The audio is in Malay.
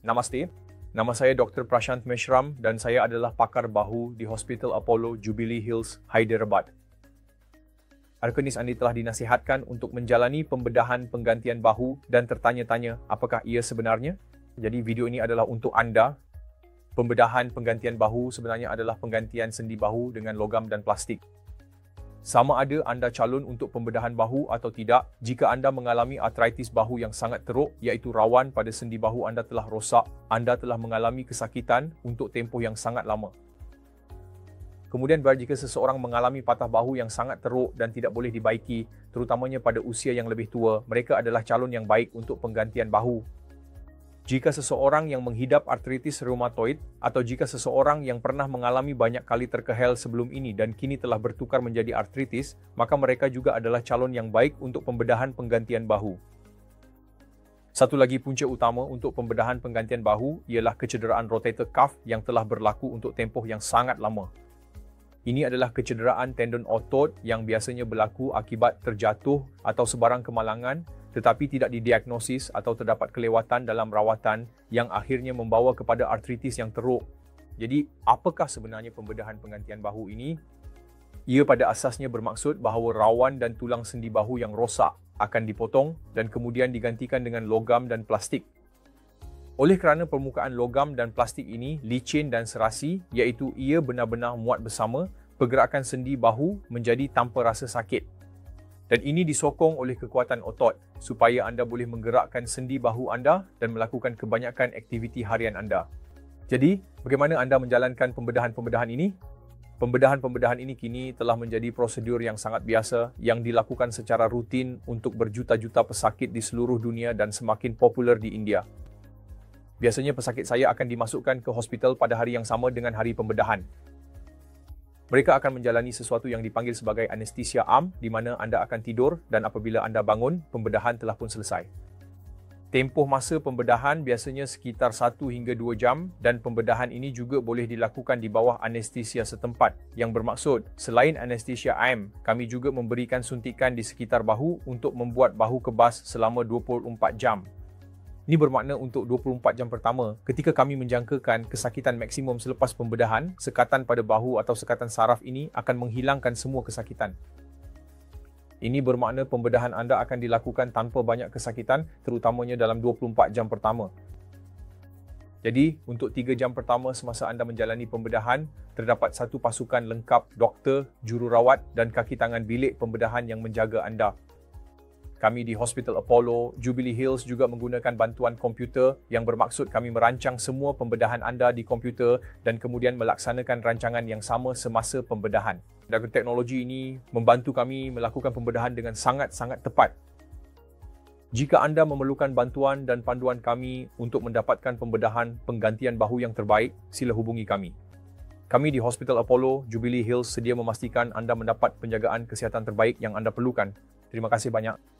Namaste, nama saya Dr. Prashant Meshram dan saya adalah pakar bahu di Hospital Apollo Jubilee Hills, Hyderabad. Arkenis Andi telah dinasihatkan untuk menjalani pembedahan penggantian bahu dan tertanya-tanya apakah ia sebenarnya. Jadi video ini adalah untuk anda. Pembedahan penggantian bahu sebenarnya adalah penggantian sendi bahu dengan logam dan plastik. Sama ada anda calon untuk pembedahan bahu atau tidak, jika anda mengalami artritis bahu yang sangat teruk, iaitu rawan pada sendi bahu anda telah rosak, anda telah mengalami kesakitan untuk tempoh yang sangat lama. Kemudian jika seseorang mengalami patah bahu yang sangat teruk dan tidak boleh dibaiki, terutamanya pada usia yang lebih tua, mereka adalah calon yang baik untuk penggantian bahu. Jika seseorang yang menghidap artritis reumatoid atau jika seseorang yang pernah mengalami banyak kali terkehel sebelum ini dan kini telah bertukar menjadi artritis, maka mereka juga adalah calon yang baik untuk pembedahan penggantian bahu. Satu lagi punca utama untuk pembedahan penggantian bahu ialah kecederaan rotator cuff yang telah berlaku untuk tempoh yang sangat lama. Ini adalah kecederaan tendon otot yang biasanya berlaku akibat terjatuh atau sebarang kemalangan tetapi tidak didiagnosis atau terdapat kelewatan dalam rawatan yang akhirnya membawa kepada artritis yang teruk. Jadi, apakah sebenarnya pembedahan penggantian bahu ini? Ia pada asasnya bermaksud bahawa rawan dan tulang sendi bahu yang rosak akan dipotong dan kemudian digantikan dengan logam dan plastik. Oleh kerana permukaan logam dan plastik ini licin dan serasi, iaitu ia benar-benar muat bersama, pergerakan sendi bahu menjadi tanpa rasa sakit. Dan ini disokong oleh kekuatan otot supaya anda boleh menggerakkan sendi bahu anda dan melakukan kebanyakan aktiviti harian anda. Jadi, bagaimana anda menjalankan pembedahan-pembedahan ini? Pembedahan-pembedahan ini kini telah menjadi prosedur yang sangat biasa yang dilakukan secara rutin untuk berjuta-juta pesakit di seluruh dunia dan semakin popular di India. Biasanya pesakit saya akan dimasukkan ke hospital pada hari yang sama dengan hari pembedahan. Mereka akan menjalani sesuatu yang dipanggil sebagai anestesia am, di mana anda akan tidur dan apabila anda bangun, pembedahan telah pun selesai. Tempoh masa pembedahan biasanya sekitar 1 hingga 2 jam dan pembedahan ini juga boleh dilakukan di bawah anestesia setempat, yang bermaksud selain anestesia am, kami juga memberikan suntikan di sekitar bahu untuk membuat bahu kebas selama 24 jam. Ini bermakna untuk 24 jam pertama, ketika kami menjangkakan kesakitan maksimum selepas pembedahan, sekatan pada bahu atau sekatan saraf ini akan menghilangkan semua kesakitan. Ini bermakna pembedahan anda akan dilakukan tanpa banyak kesakitan, terutamanya dalam 24 jam pertama. Jadi, untuk 3 jam pertama semasa anda menjalani pembedahan, terdapat satu pasukan lengkap doktor, jururawat dan kaki tangan bilik pembedahan yang menjaga anda. Kami di Hospital Apollo Jubilee Hills juga menggunakan bantuan komputer yang bermaksud kami merancang semua pembedahan anda di komputer dan kemudian melaksanakan rancangan yang sama semasa pembedahan. Dan teknologi ini membantu kami melakukan pembedahan dengan sangat-sangat tepat. Jika anda memerlukan bantuan dan panduan kami untuk mendapatkan pembedahan penggantian bahu yang terbaik, sila hubungi kami. Kami di Hospital Apollo Jubilee Hills sedia memastikan anda mendapat penjagaan kesihatan terbaik yang anda perlukan. Terima kasih banyak.